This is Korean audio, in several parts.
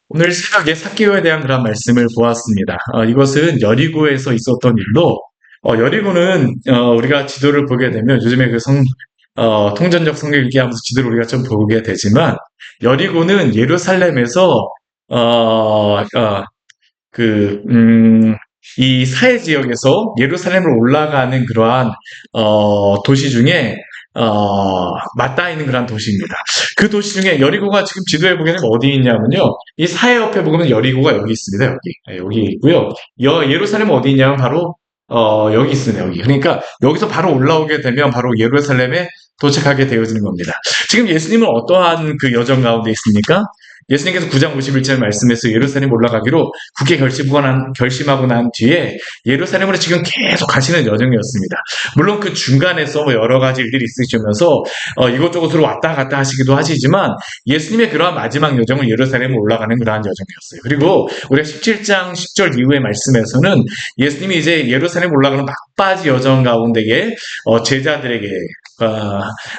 오늘 새벽에 삭개오에 대한 그런 말씀을 보았습니다. 이것은 여리고에서 있었던 일로, 여리고는 우리가 지도를 보게 되면 요즘에 통전적 성경 읽기하면서 지도를 우리가 좀 보게 되지만 여리고는 예루살렘에서 어, 어, 그, 이 사해 지역에서 예루살렘으로 올라가는 그러한, 도시 중에, 맞닿아 있는 그러한 도시입니다. 그 도시 중에 여리고가 지금 지도에 보게 되면 어디 있냐면요. 이 사해 옆에 보면 여리고가 여기 있습니다. 여기. 네, 여기 있고요. 예루살렘은 어디 있냐면 바로, 여기 있습니다. 여기. 그러니까 여기서 바로 올라오게 되면 바로 예루살렘에 도착하게 되어지는 겁니다. 지금 예수님은 어떠한 그 여정 가운데 있습니까? 예수님께서 9장 51절 말씀에서 예루살렘 올라가기로 굳게 결심하고 난 뒤에 예루살렘으로 지금 계속 가시는 여정이었습니다. 물론 그 중간에서 뭐 여러 가지 일들이 있으시면서 이곳저곳으로 왔다 갔다 하시기도 하시지만 예수님의 그러한 마지막 여정은 예루살렘으로 올라가는 그러한 여정이었어요. 그리고 우리가 17장 10절 이후의 말씀에서는 예수님이 이제 예루살렘 올라가는 막바지 여정 가운데에 제자들에게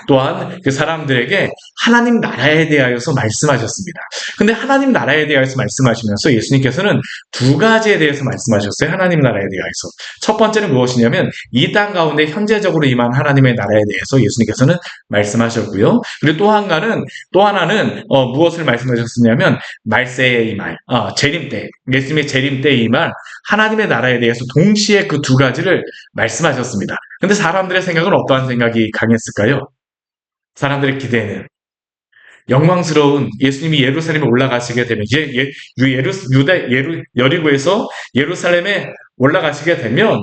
또한 그 사람들에게 하나님 나라에 대하여서 말씀하셨습니다. 근데 하나님 나라에 대해서 말씀하시면서 예수님께서는 두 가지에 대해서 말씀하셨어요. 하나님 나라에 대해서. 첫 번째는 무엇이냐면 이 땅 가운데 현재적으로 임한 하나님의 나라에 대해서 예수님께서는 말씀하셨고요. 그리고 또 하나는 무엇을 말씀하셨냐면 말세에 임할 재림 때, 예수님의 재림 때에 임할 하나님의 나라에 대해서 동시에 그 두 가지를 말씀하셨습니다. 근데 사람들의 생각은 어떠한 생각이 강했을까요? 사람들의 기대는 영광스러운 예수님이 예루살렘에 올라가시게 되면 이제 여리고에서 예루살렘에 올라가시게 되면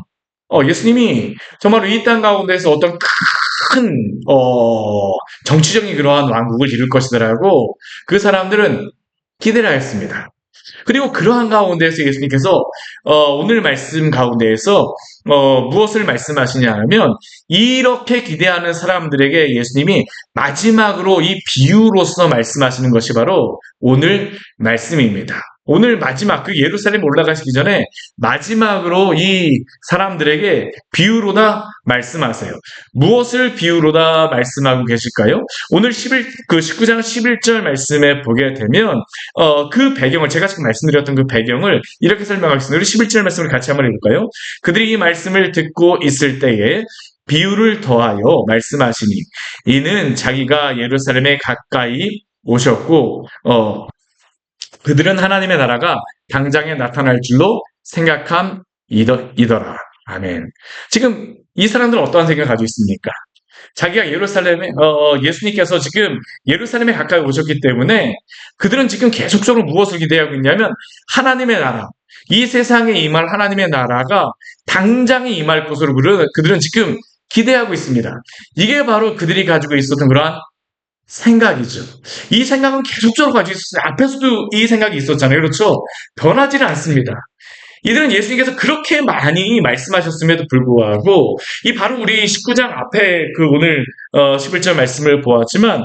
예수님이 정말로 이 땅 가운데서 어떤 큰 정치적인 그러한 왕국을 이룰 것이더라고 그 사람들은 기대를 하였습니다. 그리고 그러한 가운데에서 예수님께서 오늘 말씀 가운데에서 무엇을 말씀하시냐 하면 이렇게 기대하는 사람들에게 예수님이 마지막으로 이 비유로서 말씀하시는 것이 바로 오늘 말씀입니다. 오늘 마지막 그 예루살렘 올라가시기 전에 마지막으로 이 사람들에게 비유로다 말씀하세요. 무엇을 비유로다 말씀하고 계실까요? 오늘 19장 11절 말씀에 보게 되면 그 배경을 제가 지금 말씀드렸던 그 배경을 이렇게 설명하겠습니다. 우리 11절 말씀을 같이 한번 읽을까요? 그들이 이 말씀을 듣고 있을 때에 비유를 더하여 말씀하시니 이는 자기가 예루살렘에 가까이 오셨고 그들은 하나님의 나라가 당장에 나타날 줄로 생각함이더라. 아멘. 지금 이 사람들은 어떠한 생각을 가지고 있습니까? 자기가 예수님께서 지금 예루살렘에 가까이 오셨기 때문에 그들은 지금 계속적으로 무엇을 기대하고 있냐면 하나님의 나라, 이 세상에 임할 하나님의 나라가 당장에 임할 것으로 그들은 지금 기대하고 있습니다. 이게 바로 그들이 가지고 있었던 그러한 생각이죠. 이 생각은 계속적으로 가지고 있었어요. 앞에서도 이 생각이 있었잖아요. 그렇죠? 변하지는 않습니다. 이들은 예수님께서 그렇게 많이 말씀하셨음에도 불구하고 이 바로 우리 19장 앞에 그 오늘 11절 말씀을 보았지만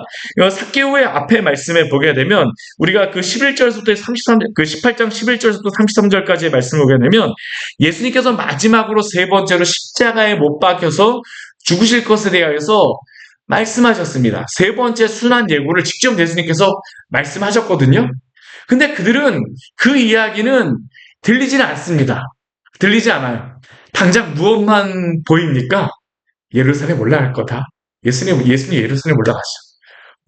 삭개오의 앞에 말씀에 보게 되면 우리가 그 11절부터 18장 11절부터 33절까지의 말씀을 보게 되면 예수님께서 마지막으로 세 번째로 십자가에 못 박혀서 죽으실 것에 대하여서 말씀하셨습니다. 세 번째 순환 예고를 직접 예수님께서 말씀하셨거든요. 근데 그들은 그 이야기는 들리지는 않습니다. 들리지 않아요. 당장 무엇만 보입니까? 예루살렘 올라갈 거다. 예수님 예루살렘 올라가시죠.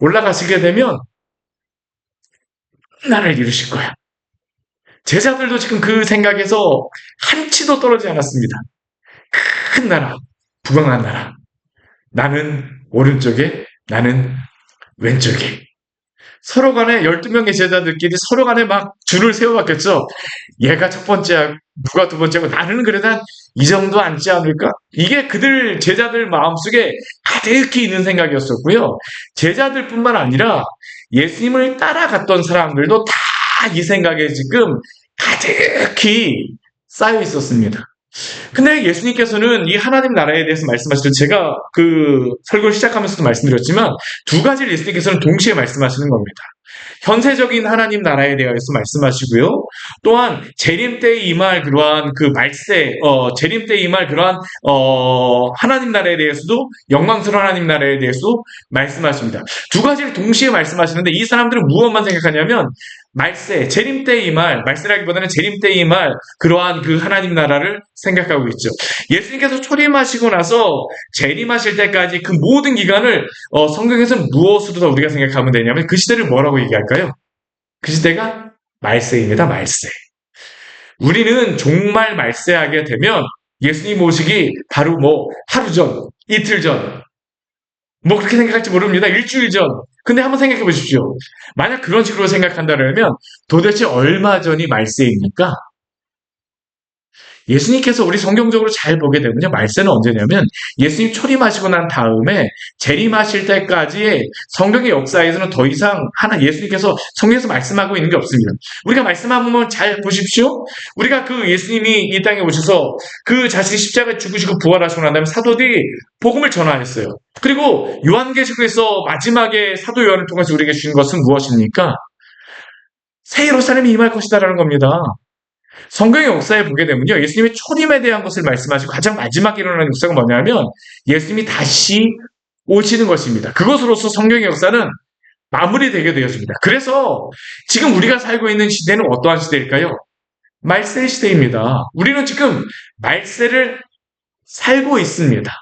올라가시게 되면 나라를 이루실 거야. 제자들도 지금 그 생각에서 한치도 떨어지지 않았습니다. 큰 나라, 부강한 나라. 나는 오른쪽에, 나는 왼쪽에. 서로 간에 12명의 제자들끼리 서로 간에 막 줄을 세워봤겠죠. 얘가 첫 번째야, 누가 두 번째고 나는 그래도 한 이 정도 앉지 않을까? 이게 그들 제자들 마음속에 가득히 있는 생각이었었고요. 제자들뿐만 아니라 예수님을 따라갔던 사람들도 다 이 생각에 지금 가득히 쌓여 있었습니다. 근데 예수님께서는 이 하나님 나라에 대해서 말씀하실 때 제가 그 설교를 시작하면서도 말씀드렸지만 두 가지를 예수님께서는 동시에 말씀하시는 겁니다. 현세적인 하나님 나라에 대해서 말씀하시고요. 또한 재림 때에 임할 그러한 그 재림 때에 임할 그러한 하나님 나라에 대해서도 영광스러운 하나님 나라에 대해서도 말씀하십니다. 두 가지를 동시에 말씀하시는데 이 사람들은 무엇만 생각하냐면 말세, 재림 때 이 말, 말세라기보다는 재림 때 이 말, 그러한 그 하나님 나라를 생각하고 있죠. 예수님께서 초림하시고 나서 재림하실 때까지 그 모든 기간을 성경에서는 무엇으로 우리가 생각하면 되냐면 그 시대를 뭐라고 얘기할까요? 그 시대가 말세입니다. 말세. 우리는 정말 말세하게 되면 예수님 오시기 바로 뭐 하루 전, 이틀 전, 뭐 그렇게 생각할지 모릅니다. 일주일 전. 근데 한번 생각해 보십시오. 만약 그런 식으로 생각한다면 도대체 얼마 전이 말세입니까? 예수님께서 우리 성경적으로 잘 보게 되면요. 말세는 언제냐면 예수님 초림하시고 난 다음에 재림하실 때까지 성경의 역사에서는 더 이상 예수님께서 성경에서 말씀하고 있는 게 없습니다. 우리가 말씀하면 잘 보십시오. 우리가 그 예수님이 이 땅에 오셔서 그 자신이 십자가에 죽으시고 부활하시고 난 다음에 사도들이 복음을 전하였어요. 그리고 요한계시록에서 마지막에 사도 요한을 통해서 우리에게 주신 것은 무엇입니까? 새 예루살렘이 임할 것이다라는 겁니다. 성경의 역사에 보게 되면요. 예수님의 초림에 대한 것을 말씀하시고 가장 마지막에 일어나는 역사가 뭐냐면 예수님이 다시 오시는 것입니다. 그것으로서 성경의 역사는 마무리되게 되었습니다. 그래서 지금 우리가 살고 있는 시대는 어떠한 시대일까요? 말세 시대입니다. 우리는 지금 말세를 살고 있습니다.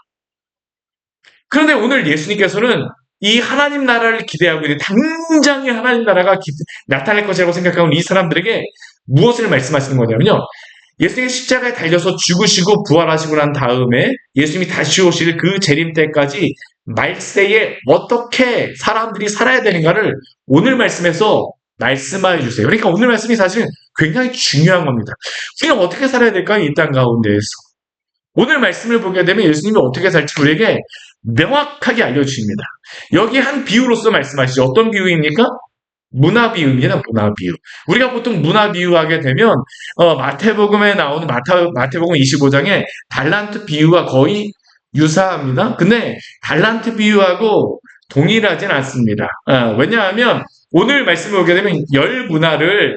그런데 오늘 예수님께서는 이 하나님 나라를 기대하고 있는 당장의 하나님 나라가 나타날 것이라고 생각하는 이 사람들에게 무엇을 말씀하시는 거냐면요. 예수님이 십자가에 달려서 죽으시고 부활하시고 난 다음에 예수님이 다시 오실 그 재림 때까지 말세에 어떻게 사람들이 살아야 되는가를 오늘 말씀에서 말씀해 주세요. 그러니까 오늘 말씀이 사실 굉장히 중요한 겁니다. 우리가 어떻게 살아야 될까요? 이 땅 가운데에서. 오늘 말씀을 보게 되면 예수님이 어떻게 살지 우리에게 명확하게 알려주십니다. 여기 한 비유로서 말씀하시죠. 어떤 비유입니까? 문화 비유입니다. 문화 비유. 우리가 보통 문화 비유하게 되면 마태복음에 나오는 마태복음 25장에 달란트 비유와 거의 유사합니다. 근데 달란트 비유하고 동일하진 않습니다. 왜냐하면 오늘 말씀을 보게 되면 열 문화를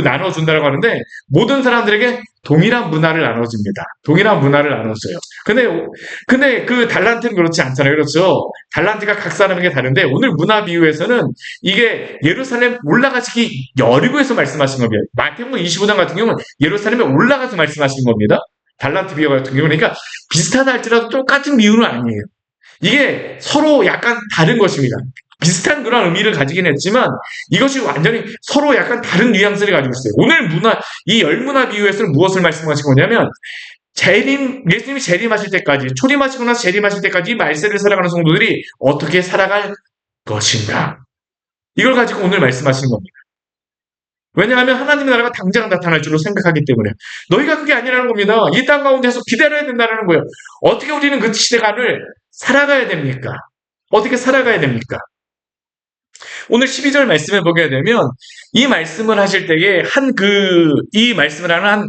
나눠준다고 하는데 모든 사람들에게 동일한 문화를 나눠줍니다. 동일한 문화를 나눠줘요. 근데 그 달란트는 그렇지 않잖아요. 그렇죠? 달란트가 각 사람에게 다른데 오늘 문화 비유에서는 이게 예루살렘 올라가시기 여리고에서 말씀하신 겁니다. 마태복음 25장 같은 경우는 예루살렘에 올라가서 말씀하신 겁니다. 달란트 비유 같은 경우는 그러니까 비슷하다 할지라도 똑같은 비유는 아니에요. 이게 서로 약간 다른 것입니다. 비슷한 그런 의미를 가지긴 했지만 이것이 완전히 서로 약간 다른 뉘앙스를 가지고 있어요. 오늘 이 열문화 비유에서는 무엇을 말씀하신 거냐면 예수님이 재림하실 때까지, 초림하시고 나서 재림하실 때까지 이 말세를 살아가는 성도들이 어떻게 살아갈 것인가. 이걸 가지고 오늘 말씀하시는 겁니다. 왜냐하면 하나님의 나라가 당장 나타날 줄로 생각하기 때문에 너희가 그게 아니라는 겁니다. 이 땅 가운데서 기다려야 된다는 거예요. 어떻게 우리는 그 시대간을 살아가야 됩니까? 어떻게 살아가야 됩니까? 오늘 12절 말씀을 보게 되면 이 말씀을 하실 때에 이 말씀을 하는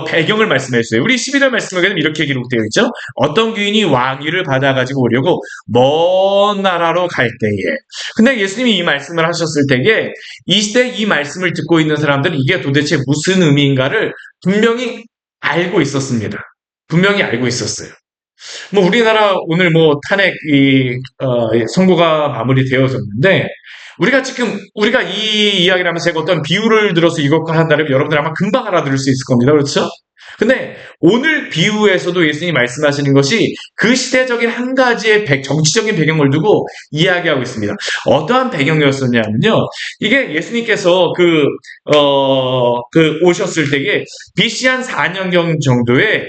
배경을 말씀해 주세요. 우리 12절 말씀에 보면 이렇게 기록되어 있죠. 어떤 귀인이 왕위를 받아가지고 오려고 먼 나라로 갈 때에. 근데 예수님이 이 말씀을 하셨을 때에 이 시대에 이 말씀을 듣고 있는 사람들은 이게 도대체 무슨 의미인가를 분명히 알고 있었습니다. 분명히 알고 있었어요. 우리나라 오늘 탄핵 선고가 마무리되어졌는데 우리가 이 이야기를 하면서 제가 어떤 비유를 들어서 이것과 한다면 여러분들 아마 금방 알아들을 수 있을 겁니다. 그렇죠? 근데 오늘 비유에서도 예수님이 말씀하시는 것이 그 시대적인 한 가지의 정치적인 배경을 두고 이야기하고 있습니다. 어떠한 배경이었었냐면요. 이게 예수님께서 오셨을 때에 BC 한 4년경 정도에,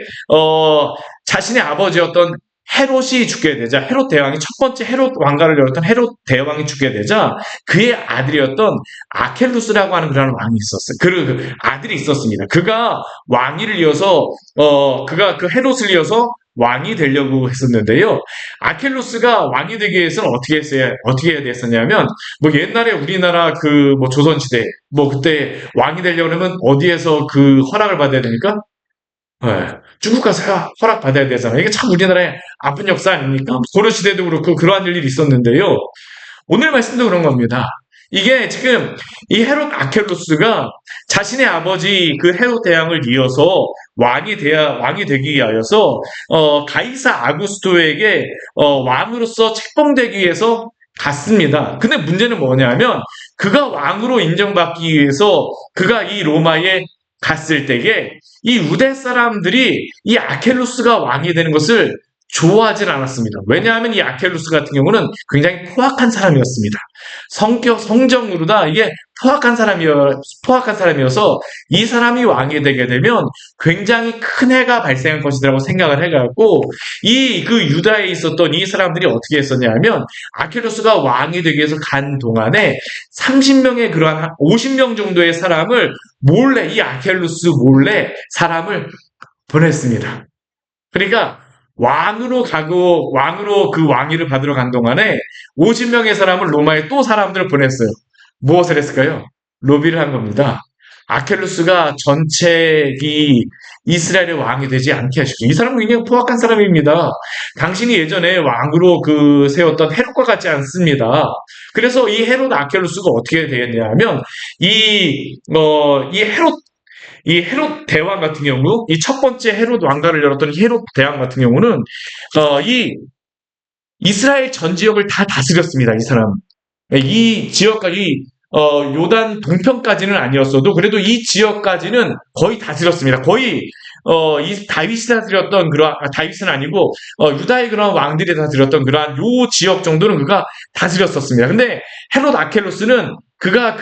자신의 아버지였던 헤롯이 죽게 되자, 헤롯 대왕이 첫 번째 헤롯 왕가를 열었던 헤롯 대왕이 죽게 되자 그의 아들이었던 아켈루스라고 하는 그런 왕이 있었어요. 그 아들이 있었습니다. 그가 왕위를 이어서 그가 그 헤롯을 이어서 왕이 되려고 했었는데요. 아켈루스가 왕이 되기 위해서는 어떻게 해야 됐었냐면 옛날에 우리나라 조선시대 그때 왕이 되려고 하면 어디에서 허락을 받아야 됩니까? 네. 중국 가서 허락받아야 되잖아요. 이게 참 우리나라의 아픈 역사 아닙니까? 고려시대도 그렇고 그러한 일이 있었는데요. 오늘 말씀도 그런 겁니다. 이게 지금 이 헤롯 아켈루스가 자신의 아버지 그 헤롯 대왕을 이어서 왕이 되기 위하여서 가이사 아구스토에게 왕으로서 책봉되기 위해서 갔습니다. 근데 문제는 뭐냐면 그가 왕으로 인정받기 위해서 그가 이 로마에 갔을 때에 이 유대 사람들이 이 아켈루스가 왕이 되는 것을 좋아하진 않았습니다. 왜냐하면 이 아켈루스 같은 경우는 굉장히 포악한 사람이었습니다. 성정으로 다 이게 포악한 사람이어서 이 사람이 왕이 되게 되면 굉장히 큰 해가 발생할 것이라고 생각을 해갖고 이 그 유다에 있었던 이 사람들이 어떻게 했었냐 하면 아켈루스가 왕이 되기 위해서 간 동안에 30명의 그러한 50명 정도의 사람을 몰래 이 아켈루스 몰래 사람을 보냈습니다. 그러니까 왕으로 그 왕위를 받으러 간 동안에 50명의 사람을 로마에 또 사람들을 보냈어요. 무엇을 했을까요? 로비를 한 겁니다. 아켈루스가 전체기 이스라엘의 왕이 되지 않게 하십시오. 이 사람은 굉장히 포악한 사람입니다. 당신이 예전에 왕으로 세웠던 헤롯과 같지 않습니다. 그래서 이 헤롯 아켈루스가 어떻게 되겠냐 하면 이 헤롯 대왕 같은 경우, 이 첫 번째 헤롯 왕가를 열었던 헤롯 대왕 같은 경우는 이 이스라엘 전 지역을 다 다스렸습니다. 이 사람. 이 지역까지 요단 동편까지는 아니었어도 그래도 이 지역까지는 거의 다스렸습니다. 거의 이 다윗이 다스렸던 다윗은 아니고 유다의 그런 왕들이 다스렸던 그러한 요 지역 정도는 그가 다스렸었습니다. 근데 헤롯 아켈로스는 그가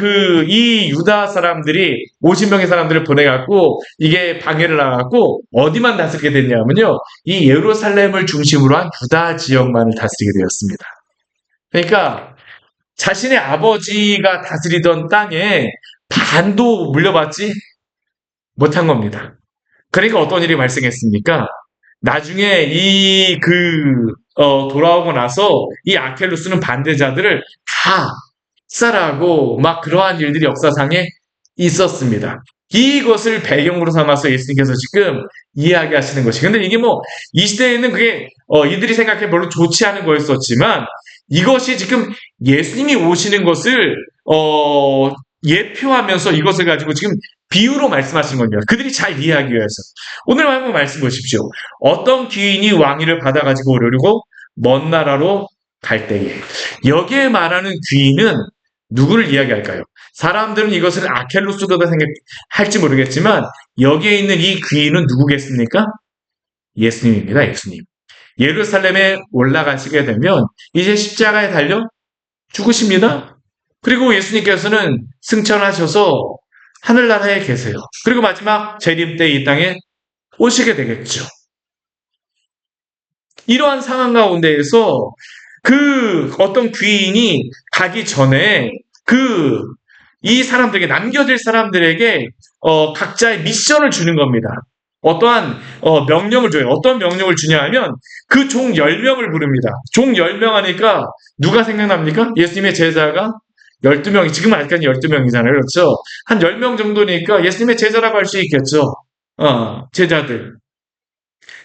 이 유다 사람들이 50명의 사람들을 보내갖고 이게 방해를 나갖고 어디만 다스리게 됐냐면요. 이 예루살렘을 중심으로 한 유다 지역만을 다스리게 되었습니다. 그러니까 자신의 아버지가 다스리던 땅에 반도 물려받지 못한 겁니다. 그러니까 어떤 일이 발생했습니까? 나중에 돌아오고 나서 이 아켈루스는 반대자들을 다 쌀하고 막 그러한 일들이 역사상에 있었습니다. 이것을 배경으로 삼아서 예수님께서 지금 이야기하시는 것이. 근데 이게 이 시대에는 그게, 이들이 생각해 별로 좋지 않은 거였었지만, 이것이 지금 예수님이 오시는 것을, 예표하면서 이것을 가지고 지금 비유로 말씀하시는 겁니다. 그들이 잘 이해하기 위해서. 오늘 한번 말씀 보십시오. 어떤 귀인이 왕위를 받아가지고 오려고 먼 나라로 갈 때에. 여기에 말하는 귀인은 누구를 이야기할까요? 사람들은 이것을 아켈루스가 생각할지 모르겠지만 여기에 있는 이 귀인은 누구겠습니까? 예수님입니다. 예수님. 예루살렘에 올라가시게 되면 이제 십자가에 달려 죽으십니다. 그리고 예수님께서는 승천하셔서 하늘나라에 계세요. 그리고 마지막 재림 때 이 땅에 오시게 되겠죠. 이러한 상황 가운데에서 어떤 귀인이 가기 전에 이 사람들에게, 남겨질 사람들에게 각자의 미션을 주는 겁니다. 어떠한 명령을 줘요. 어떤 명령을 주냐 하면 그 종 10명을 부릅니다. 종 10명 하니까 누가 생각납니까? 예수님의 제자가 12명이, 지금 아직까지 12명이잖아요. 그렇죠? 한 10명 정도니까 예수님의 제자라고 할 수 있겠죠. 제자들.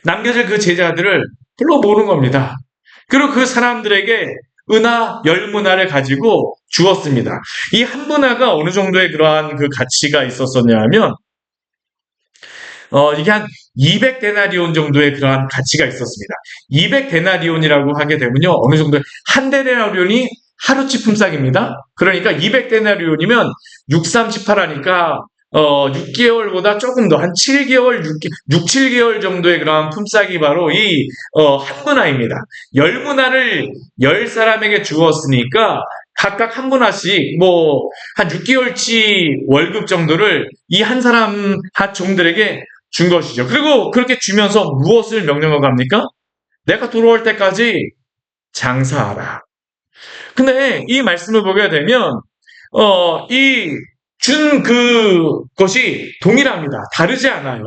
남겨질 그 제자들을 불러 모으는 겁니다. 그리고 그 사람들에게 은하 10문화를 가지고 주었습니다. 이 한 문화가 어느 정도의 그러한 가치가 있었었냐 하면, 이게 한 200데나리온 정도의 그러한 가치가 있었습니다. 200데나리온이라고 하게 되면요, 어느 정도, 한 데나리온이 하루치 품삯입니다. 그러니까 200데나리온이면 6, 3, 18 하니까 6개월보다 조금 더, 한 7개월, 7개월 정도의 그런 품삯이 바로 한 문화입니다. 10문화를 10사람에게 주었으니까, 각각 한 문화씩, 한 6개월치 월급 정도를 이 한 사람, 한 종들에게 준 것이죠. 그리고 그렇게 주면서 무엇을 명령하고 갑니까? 내가 돌아올 때까지 장사하라. 근데 이 말씀을 보게 되면, 그것이 동일합니다. 다르지 않아요.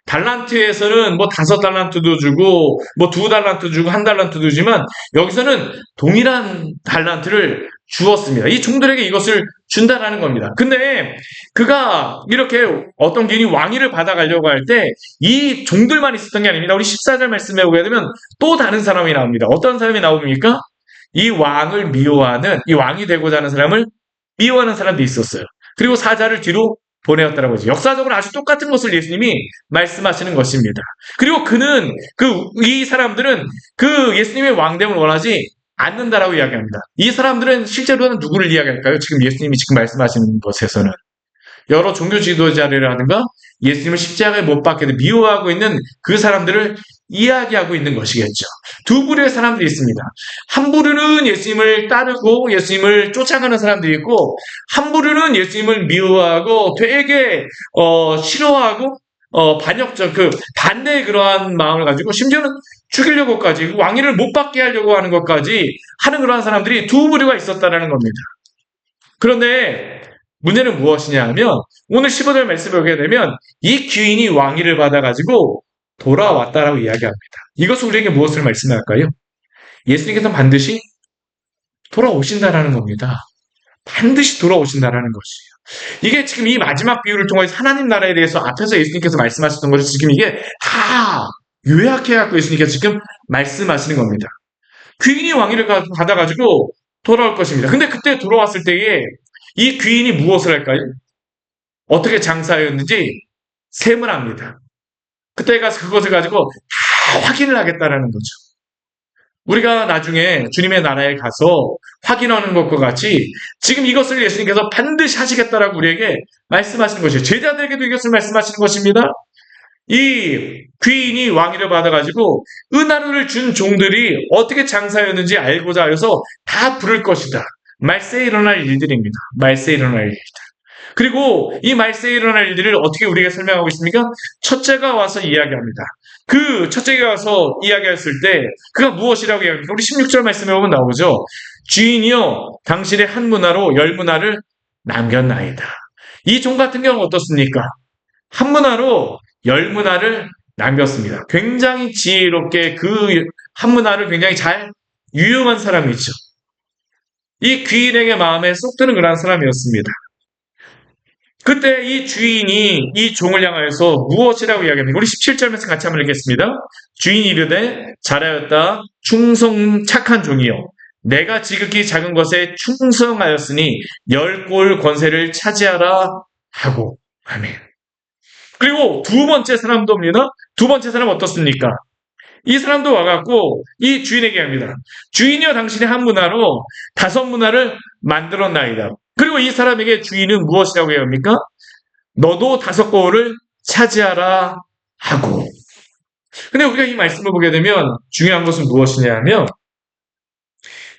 달란트에서는 5달란트도 주고, 2달란트 주고, 1달란트도 주지만, 여기서는 동일한 달란트를 주었습니다. 이 종들에게 이것을 준다라는 겁니다. 근데 그가 이렇게 어떤 귀인이 왕위를 받아가려고 할 때, 이 종들만 있었던 게 아닙니다. 우리 14절 말씀에 보게 되면 또 다른 사람이 나옵니다. 어떤 사람이 나옵니까? 이 왕이 되고자 하는 사람을 미워하는 사람도 있었어요. 그리고 사자를 뒤로 보내었다라고 하죠. 역사적으로 아주 똑같은 것을 예수님이 말씀하시는 것입니다. 그리고 이 사람들은 예수님의 왕됨을 원하지 않는다라고 이야기합니다. 이 사람들은 실제로는 누구를 이야기할까요? 지금 예수님이 지금 말씀하시는 것에서는 여러 종교 지도자라든가 예수님을 십자가에 못 박게 미워하고 있는 그 사람들을 이야기하고 있는 것이겠죠. 두 부류의 사람들이 있습니다. 한 부류는 예수님을 따르고 예수님을 쫓아가는 사람들이 있고, 한 부류는 예수님을 미워하고 되게 싫어하고 반역적 그 반대의 그러한 마음을 가지고 심지어는 죽이려고까지 왕위를 못 받게 하려고 하는 것까지 하는 그러한 사람들이 두 부류가 있었다라는 겁니다. 그런데 문제는 무엇이냐 하면 오늘 15절 말씀을 보게 되면 이 귀인이 왕위를 받아가지고 돌아왔다라고 이야기합니다. 이것은 우리에게 무엇을 말씀할까요? 예수님께서 반드시 돌아오신다라는 겁니다. 반드시 돌아오신다라는 것이에요. 이게 지금 이 마지막 비유를 통해서 하나님 나라에 대해서 앞에서 예수님께서 말씀하셨던 것을 지금 이게 다 요약해갖고 예수님께서 지금 말씀하시는 겁니다. 귀인이 왕위를 받아가지고 돌아올 것입니다. 근데 그때 돌아왔을 때에 이 귀인이 무엇을 할까요? 어떻게 장사하였는지 셈을 합니다. 그때 가서 그것을 가지고 다 확인을 하겠다라는 거죠. 우리가 나중에 주님의 나라에 가서 확인하는 것과 같이 지금 이것을 예수님께서 반드시 하시겠다라고 우리에게 말씀하시는 것이에요. 제자들에게도 이것을 말씀하시는 것입니다. 이 귀인이 왕위를 받아가지고 은하루를 준 종들이 어떻게 장사였는지 알고자 하여서 다 부를 것이다. 말세에 일어날 일들입니다. 말세에 일어날 일들. 그리고 이 말세에 일어날 일들을 어떻게 우리에게 설명하고 있습니까? 첫째가 와서 이야기합니다. 그 첫째가 와서 이야기했을 때 그가 무엇이라고 이야기합니까? 우리 16절 말씀에 보면 나오죠. 주인이여 당신의 한 문화로 열 문화를 남겼나이다. 이 종 같은 경우는 어떻습니까? 한 문화로 열 문화를 남겼습니다. 굉장히 지혜롭게 그 한 문화를 굉장히 잘 유용한 사람이죠. 이 귀인에게 마음에 쏙 드는 그런 사람이었습니다. 그때 이 주인이 이 종을 향하여서 무엇이라고 이야기합니까? 우리 17절 말씀 같이 한번 읽겠습니다. 주인이 이르되 잘하였다 충성 착한 종이요 내가 지극히 작은 것에 충성하였으니 열 골 권세를 차지하라 하고 아멘. 그리고 두 번째 사람도 옵니다. 두 번째 사람은 어떻습니까? 이 사람도 와갖고 이 주인에게 합니다. 주인이여 당신의 한 문화로 5문화를 만들었나이다. 그리고 이 사람에게 주인은 무엇이라고 해야 합니까? 너도 5골을 차지하라 하고. 근데 우리가 이 말씀을 보게 되면 중요한 것은 무엇이냐 하면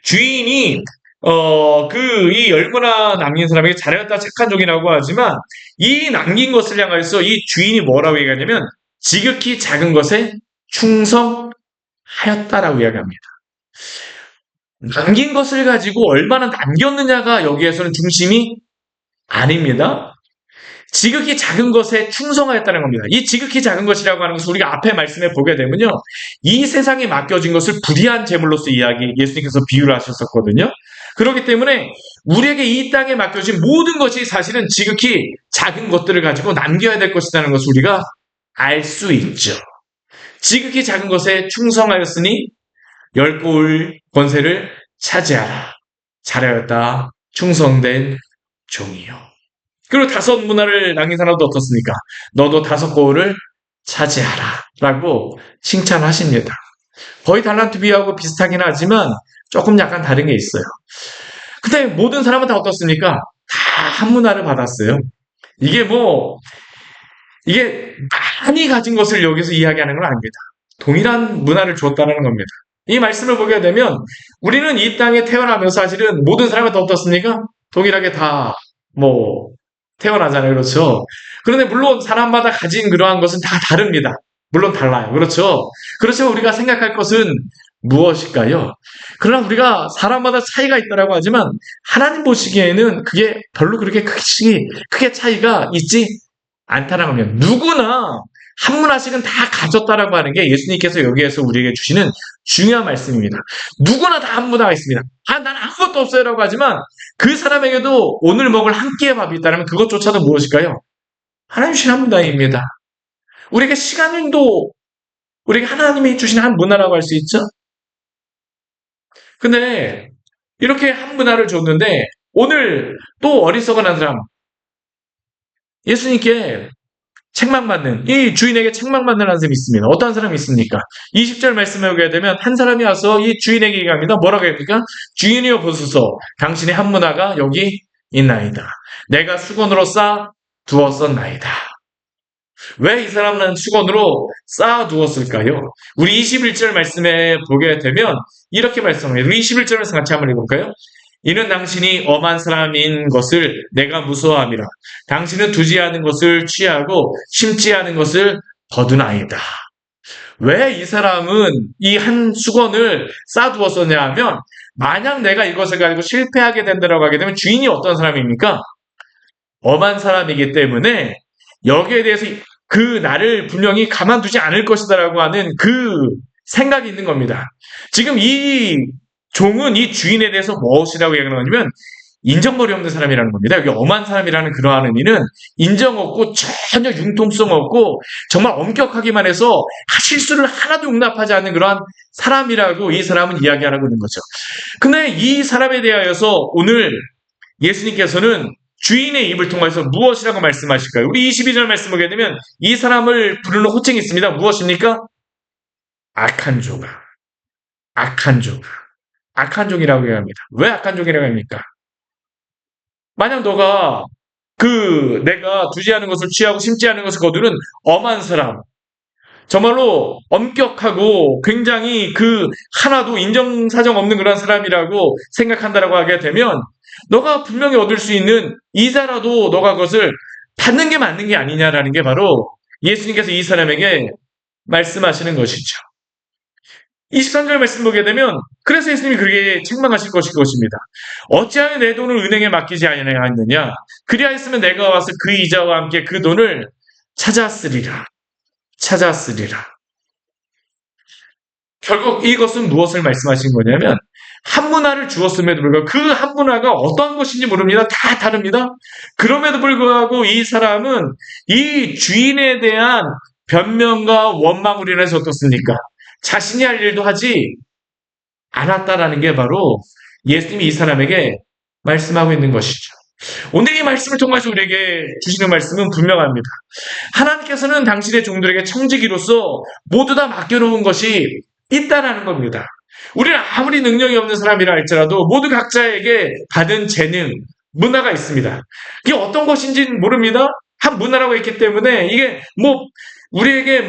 주인이 이 10문화 남긴 사람에게 잘하였다 착한 종이라고 하지만 이 남긴 것을 향해서 이 주인이 뭐라고 얘기하냐면 지극히 작은 것에 충성하였다라고 이야기합니다. 남긴 것을 가지고 얼마나 남겼느냐가 여기에서는 중심이 아닙니다. 지극히 작은 것에 충성하였다는 겁니다. 이 지극히 작은 것이라고 하는 것을 우리가 앞에 말씀에 보게 되면요. 이 세상에 맡겨진 것을 불의한 재물로서 예수님께서 비유를 하셨었거든요. 그렇기 때문에 우리에게 이 땅에 맡겨진 모든 것이 사실은 지극히 작은 것들을 가지고 남겨야 될 것이라는 것을 우리가 알 수 있죠. 지극히 작은 것에 충성하였으니 10골 권세를 차지하라. 잘하였다. 충성된 종이요. 그리고 5문화를 남긴 사람도 어떻습니까? 너도 5골을 차지하라. 라고 칭찬하십니다. 거의 달란트 비유하고 비슷하긴 하지만 조금 약간 다른 게 있어요. 근데 모든 사람은 다 어떻습니까? 다 한 문화를 받았어요. 이게 많이 가진 것을 여기서 이야기하는 건 아닙니다. 동일한 문화를 주었다는 겁니다. 이 말씀을 보게 되면 우리는 이 땅에 태어나면서 사실은 모든 사람은 다 어떻습니까? 동일하게 다 태어나잖아요. 그렇죠? 그런데 물론 사람마다 가진 그러한 것은 다 다릅니다. 물론 달라요. 그렇죠? 그렇지만 우리가 생각할 것은 무엇일까요? 그러나 우리가 사람마다 차이가 있다고 하지만 하나님 보시기에는 그게 별로 그렇게 크게 차이가 있지 않다는 겁니다. 누구나 한 문화씩은 다 가졌다라고 하는 게 예수님께서 여기에서 우리에게 주시는 중요한 말씀입니다. 누구나 다 한 문화가 있습니다. 난 아무것도 없어요라고 하지만 그 사람에게도 오늘 먹을 한 끼의 밥이 있다면 그것조차도 무엇일까요? 하나님 주신 한 문화입니다. 우리에게 시간도 우리에게 하나님이 주신 한 문화라고 할 수 있죠. 근데 이렇게 한 문화를 줬는데 오늘 또 어리석은 한 사람 예수님께 책망받는, 이 주인에게 책망받는 한 사람이 있습니다. 어떤 사람이 있습니까? 20절 말씀에 오게 되면 한 사람이 와서 이 주인에게 얘기합니다. 뭐라고 합니까? 주인이여 보소서, 당신의 한 문화가 여기 있나이다. 내가 수건으로 싸 두었었나이다. 왜 이 사람은 수건으로 쌓아두었을까요? 우리 21절 말씀에 보게 되면 이렇게 말씀합니다. 우리 21절 말씀 같이 한번 읽어볼까요? 이는 당신이 엄한 사람인 것을 내가 무서워함이라. 당신은 두지 않은 것을 취하고 심지 않은 것을 거두나이다. 왜 이 사람은 이 한 수건을 쌓아두었었냐 하면, 만약 내가 이것을 가지고 실패하게 된다고 하게 되면 주인이 어떤 사람입니까? 엄한 사람이기 때문에 여기에 대해서 그 나를 분명히 가만두지 않을 것이다라고 하는 그 생각이 있는 겁니다. 지금 이 종은 이 주인에 대해서 무엇이라고 얘기하냐면 인정머리 없는 사람이라는 겁니다. 여기 엄한 사람이라는 그러한 의미는 인정 없고 전혀 융통성 없고 정말 엄격하기만 해서 실수를 하나도 용납하지 않는 그러한 사람이라고 이 사람은 이야기하고 있는 거죠. 근데 이 사람에 대하여서 오늘 예수님께서는 주인의 입을 통해서 무엇이라고 말씀하실까요? 우리 22절 말씀 보게 되면 이 사람을 부르는 호칭이 있습니다. 무엇입니까? 악한 종. 악한 종. 악한 종이라고 얘기합니다. 왜 악한 종이라고 합니까? 만약 너가 내가 두지 않은 것을 취하고 심지 않은 것을 거두는 엄한 사람, 정말로 엄격하고 굉장히 하나도 인정사정 없는 그런 사람이라고 생각한다라고 하게 되면 너가 분명히 얻을 수 있는 이자라도 너가 그것을 받는 게 맞는 게 아니냐라는 게 바로 예수님께서 이 사람에게 말씀하시는 것이죠. 23절 말씀 보게 되면 그래서 예수님이 그렇게 책망하실 것입니다. 어찌하여 내 돈을 은행에 맡기지 아니하였느냐? 그리하였으면 내가 와서 그 이자와 함께 그 돈을 찾았으리라. 결국 이것은 무엇을 말씀하신 거냐면 한 문화를 주었음에도 불구하고 그 한 문화가 어떠한 것인지 모릅니다. 다 다릅니다. 그럼에도 불구하고 이 사람은 이 주인에 대한 변명과 원망으로 인해서 어떻습니까? 자신이 할 일도 하지 않았다라는 게 바로 예수님이 이 사람에게 말씀하고 있는 것이죠. 오늘 이 말씀을 통해서 우리에게 주시는 말씀은 분명합니다. 하나님께서는 당신의 종들에게 청지기로서 모두 다 맡겨놓은 것이 있다라는 겁니다. 우리는 아무리 능력이 없는 사람이라 할지라도 모두 각자에게 받은 재능, 문화가 있습니다. 이게 어떤 것인지는 모릅니다. 한 문화라고 있기 때문에 이게 우리에게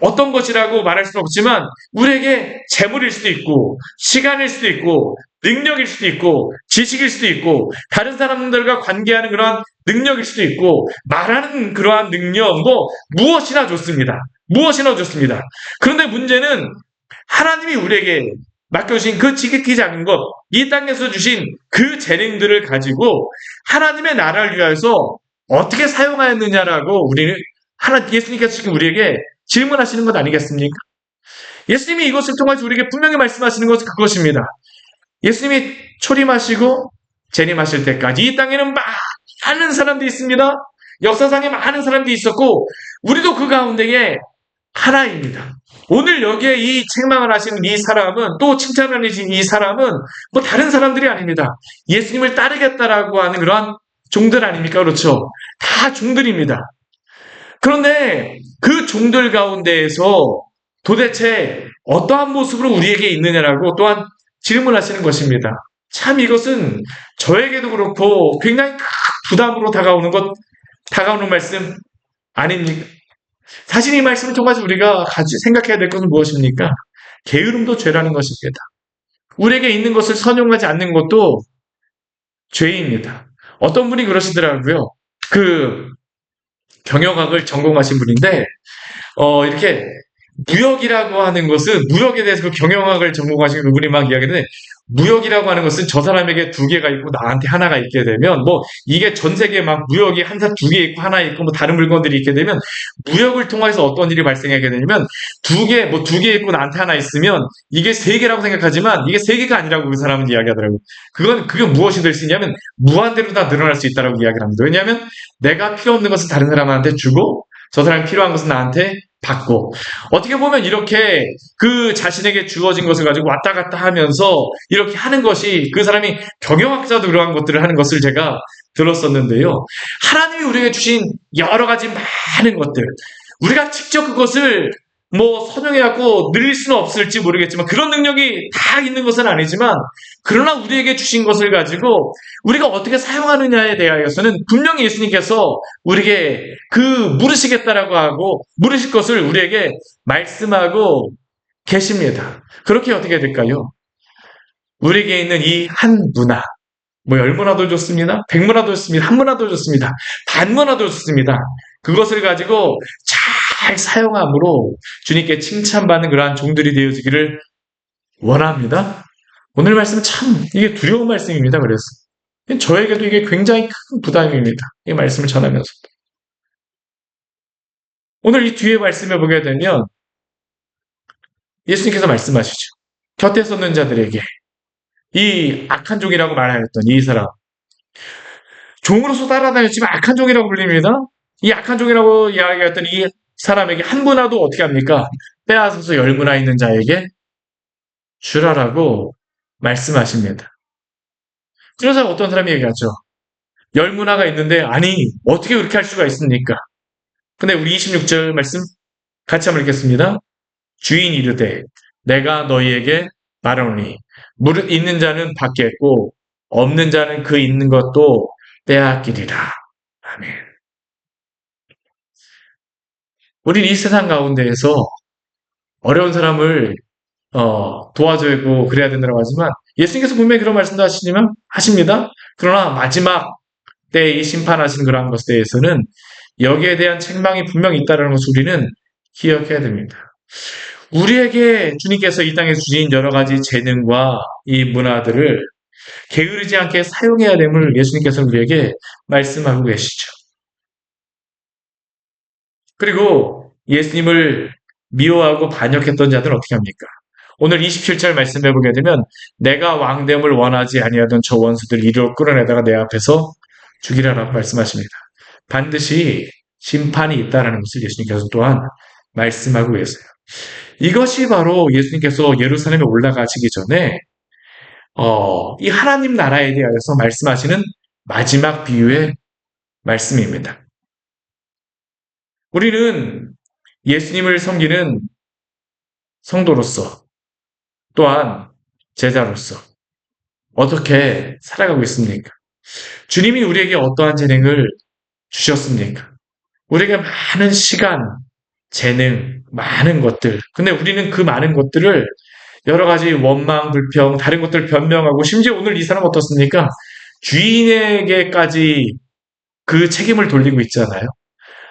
어떤 것이라고 말할 수는 없지만 우리에게 재물일 수도 있고 시간일 수도 있고 능력일 수도 있고 지식일 수도 있고 다른 사람들과 관계하는 그러한 능력일 수도 있고 말하는 그러한 능력 무엇이나 좋습니다. 그런데 문제는 하나님이 우리에게 맡겨주신 그 지극히 작은 것, 이 땅에서 주신 그 재능들을 가지고 하나님의 나라를 위하여서 어떻게 사용하였느냐라고 예수님께서 지금 우리에게 질문하시는 것 아니겠습니까? 예수님이 이것을 통해서 우리에게 분명히 말씀하시는 것은 그것입니다. 예수님이 초림하시고 재림하실 때까지 이 땅에는 많은 사람들이 있습니다. 역사상에 많은 사람들이 있었고 우리도 그 가운데에 하나입니다. 오늘 여기에 이 책망을 하시는 이 사람은 또 칭찬을 하신 이 사람은 다른 사람들이 아닙니다. 예수님을 따르겠다라고 하는 그러한 종들 아닙니까? 그렇죠? 다 종들입니다. 그런데 그 종들 가운데에서 도대체 어떠한 모습으로 우리에게 있느냐라고 또한 질문하시는 것입니다. 참 이것은 저에게도 그렇고 굉장히 큰 부담으로 다가오는 말씀 아닙니까? 사실 이 말씀을 통해서 우리가 같이 생각해야 될 것은 무엇입니까? 게으름도 죄라는 것입니다. 우리에게 있는 것을 선용하지 않는 것도 죄입니다. 어떤 분이 그러시더라고요. 경영학을 전공하신 분인데 이렇게 무역이라고 하는 것은 무역에 대해서 경영학을 전공하신 분이 막 이야기하는데 무역이라고 하는 것은 저 사람에게 2개가 있고 나한테 하나가 있게 되면 이게 전 세계에 무역이 한 사람 2개 있고 하나 있고 다른 물건들이 있게 되면 무역을 통해서 어떤 일이 발생하게 되냐면 2개 있고 나한테 하나 있으면 이게 3개라고 생각하지만 이게 3개가 아니라고 그 사람은 이야기하더라고요. 그게 무엇이 될 수 있냐면 무한대로 다 늘어날 수 있다고 이야기를 합니다. 왜냐하면 내가 필요 없는 것을 다른 사람한테 주고 저 사람이 필요한 것은 나한테 받고. 어떻게 보면 이렇게 그 자신에게 주어진 것을 가지고 왔다 갔다 하면서 이렇게 하는 것이 그 사람이 경영학자도 그러한 것들을 하는 것을 제가 들었었는데요. 하나님이 우리에게 주신 여러 가지 많은 것들, 우리가 직접 그것을 뭐 선용해갖고 늘릴 수는 없을지 모르겠지만 그런 능력이 다 있는 것은 아니지만 그러나 우리에게 주신 것을 가지고 우리가 어떻게 사용하느냐에 대하여서는 분명히 예수님께서 우리에게 그 물으시겠다라고 하고 물으실 것을 우리에게 말씀하고 계십니다. 그렇게 어떻게 될까요? 우리에게 있는 이 한 문화, 뭐 10문화도 좋습니다. 100문화도 좋습니다. 한 문화도 좋습니다. 반문화도 좋습니다. 그것을 가지고 잘 사용함으로 주님께 칭찬받는 그러한 종들이 되어지기를 원합니다. 오늘 말씀 참 이게 두려운 말씀입니다. 그래서 저에게도 이게 굉장히 큰 부담입니다. 이 말씀을 전하면서 오늘 이 뒤에 말씀을 보게 되면 예수님께서 말씀하시죠. 곁에 섰는 자들에게 이 악한 종이라고 말하였던 이 사람 종으로서 따라다녔지만 악한 종이라고 불립니다. 이 악한 종이라고 이야기했던 이 사람에게 한 문화도 어떻게 합니까? 빼앗아서 10문화 있는 자에게 주라라고 말씀하십니다. 그러자 어떤 사람이 얘기하죠. 10문화가 있는데 아니 어떻게 그렇게 할 수가 있습니까? 근데 우리 26절 말씀 같이 한번 읽겠습니다. 주인 이르되 내가 너희에게 말하노니 무릇 있는 자는 받겠고 없는 자는 그 있는 것도 빼앗기리라. 아멘. 우리 이 세상 가운데에서 어려운 사람을 도와주고 그래야 된다고 하지만 예수님께서 분명히 그런 말씀도 하십니다. 그러나 마지막 때에 이 심판하시는 그러한 것에 대해서는 여기에 대한 책망이 분명히 있다는 것을 우리는 기억해야 됩니다. 우리에게 주님께서 이 땅에 주신 여러 가지 재능과 이 문화들을 게으르지 않게 사용해야 됨을 예수님께서 우리에게 말씀하고 계시죠. 그리고 예수님을 미워하고 반역했던 자들은 어떻게 합니까? 오늘 27절 말씀해 보게 되면 내가 왕됨을 원하지 아니하던 저 원수들 이리로 끌어내다가 내 앞에서 죽이라라고 말씀하십니다. 반드시 심판이 있다라는 것을 예수님께서 또한 말씀하고 계세요. 이것이 바로 예수님께서 예루살렘에 올라가시기 전에 이 하나님 나라에 대하여서 말씀하시는 마지막 비유의 말씀입니다. 우리는 예수님을 섬기는 성도로서 또한 제자로서 어떻게 살아가고 있습니까? 주님이 우리에게 어떠한 재능을 주셨습니까? 우리에게 많은 시간, 재능, 많은 것들. 근데 우리는 그 많은 것들을 여러 가지 원망, 불평, 다른 것들 변명하고 심지어 오늘 이 사람 어떻습니까? 주인에게까지 그 책임을 돌리고 있잖아요.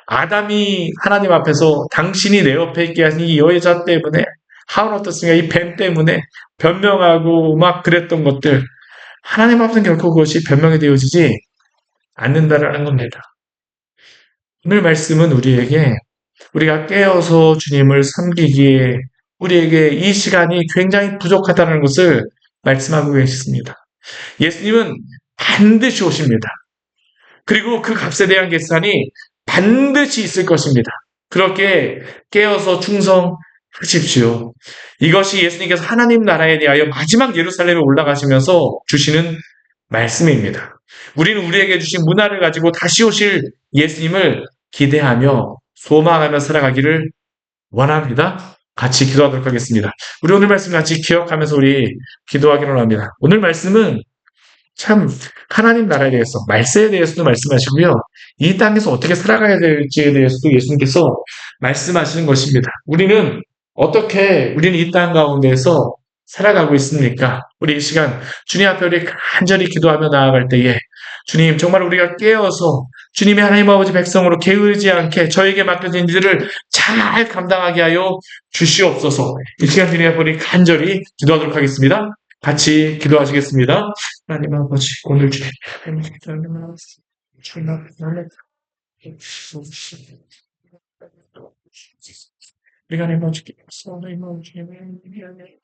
아담이 하나님 앞에서 당신이 내 옆에 있게 하신 이 여자 때문에 하운 어떻습니까? 이 뱀 때문에 변명하고 막 그랬던 것들 하나님 앞에서는 결코 그것이 변명이 되어지지 않는다라는 겁니다. 오늘 말씀은 우리에게 우리가 깨어서 주님을 섬기기에 우리에게 이 시간이 굉장히 부족하다는 것을 말씀하고 계십니다. 예수님은 반드시 오십니다. 그리고 그 값에 대한 계산이 반드시 있을 것입니다. 그렇게 깨어서 충성하십시오. 이것이 예수님께서 하나님 나라에 대하여 마지막 예루살렘에 올라가시면서 주시는 말씀입니다. 우리는 우리에게 주신 문화를 가지고 다시 오실 예수님을 기대하며 소망하며 살아가기를 원합니다. 같이 기도하도록 하겠습니다. 우리 오늘 말씀 같이 기억하면서 우리 기도하기로 합니다. 오늘 말씀은 참 하나님 나라에 대해서 말세에 대해서도 말씀하시고요. 이 땅에서 어떻게 살아가야 될지에 대해서도 예수님께서 말씀하시는 것입니다. 우리는 이 땅 가운데서 살아가고 있습니까? 우리 이 시간 주님 앞에 우리 간절히 기도하며 나아갈 때에 주님 정말 우리가 깨어서 주님의 하나님 아버지 백성으로 게으르지 않게 저에게 맡겨진 일들을 잘 감당하게 하여 주시옵소서. 이 시간 주님 앞에 우리 간절히 기도하도록 하겠습니다. 같이 기도하시겠습니다. 하나님 아버지 오늘 주님 우리가 하나님 아버지께서 하나님 아버지의 미안해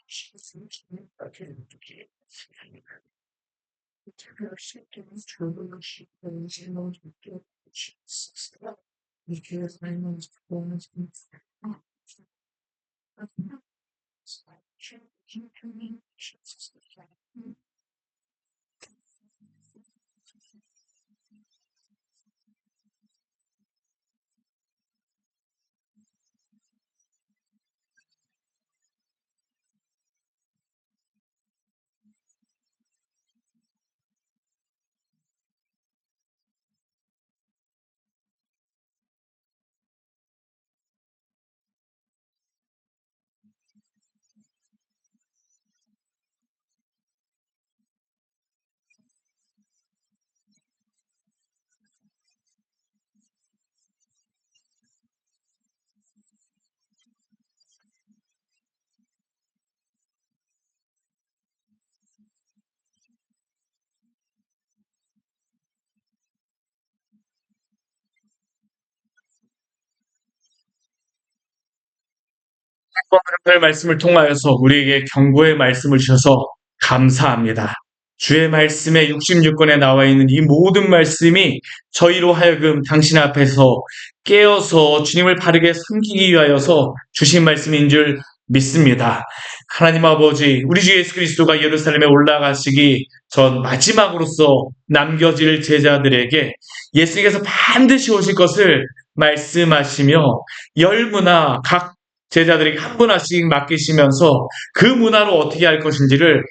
오늘 말씀을 통하여서 우리에게 경고의 말씀을 주셔서 감사합니다. 주의 말씀에 66권에 나와 있는 이 모든 말씀이 저희로 하여금 당신 앞에서 깨어서 주님을 바르게 섬기기 위하여서 주신 말씀인 줄 믿습니다. 하나님 아버지, 우리 주 예수 그리스도가 예루살렘에 올라가시기 전 마지막으로서 남겨질 제자들에게 예수님께서 반드시 오실 것을 말씀하시며 열문화 각 제자들에게 한 분씩 맡기시면서 그 문화로 어떻게 할 것인지를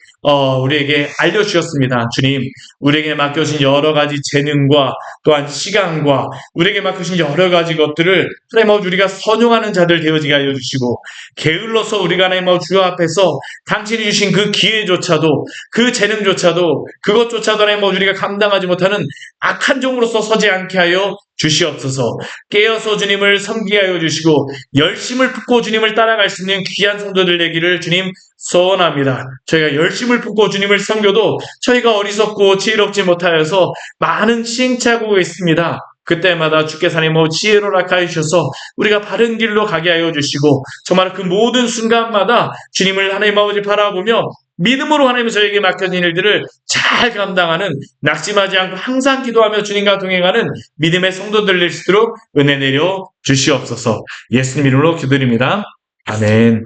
우리에게 알려주셨습니다. 주님, 우리에게 맡겨진 여러 가지 재능과 또한 시간과 우리에게 맡겨진 여러 가지 것들을 하나님 아버지 우리가 선용하는 자들 되어지게 하여 주시고 게을러서 우리가 하나님 아버지 주 앞에서 당신이 주신 그 기회조차도 그 재능조차도 그것조차도 하나님 아버지 우리가 감당하지 못하는 악한 종으로서 서지 않게 하여 주시옵소서. 깨어서 주님을 섬기게 하여 주시고 열심을 품고 주님을 따라갈 수 있는 귀한 성도들 되기를 주님 소원합니다. 저희가 열심을 품고 주님을 섬겨도 저희가 어리석고 지혜롭지 못하여서 많은 시행착오가 있습니다. 그때마다 주께서 하나님 지혜로 락하여 주셔서 우리가 바른 길로 가게 하여 주시고 정말 그 모든 순간마다 주님을 하나님 아버지 바라보며 믿음으로 하나님 저에게 맡겨진 일들을 잘 감당하는 낙심하지 않고 항상 기도하며 주님과 동행하는 믿음의 성도들 될 수 있도록 은혜 내려 주시옵소서. 예수님 이름으로 기도드립니다. 아멘.